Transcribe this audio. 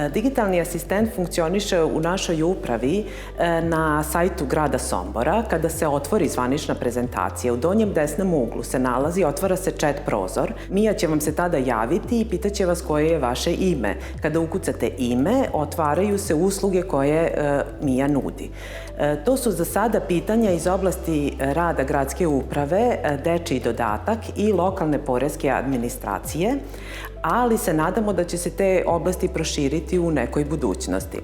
Digitalni asistent funkcioniše u našoj upravi na sajtu grada Sombora. Kada se otvori zvanična prezentacija, u donjem desnom uglu se nalazi, otvara se chat prozor. Mija će vam se tada javiti i pitaće vas koje je vaše ime. Kada ukucate ime, otvaraju se usluge koje Mija nudi. To su za sada pitanja iz oblasti rada gradske uprave, dečiji dodatak i lokalne poreske administracije, ali se nadamo da će se te oblasti proširiti u nekoj budućnosti.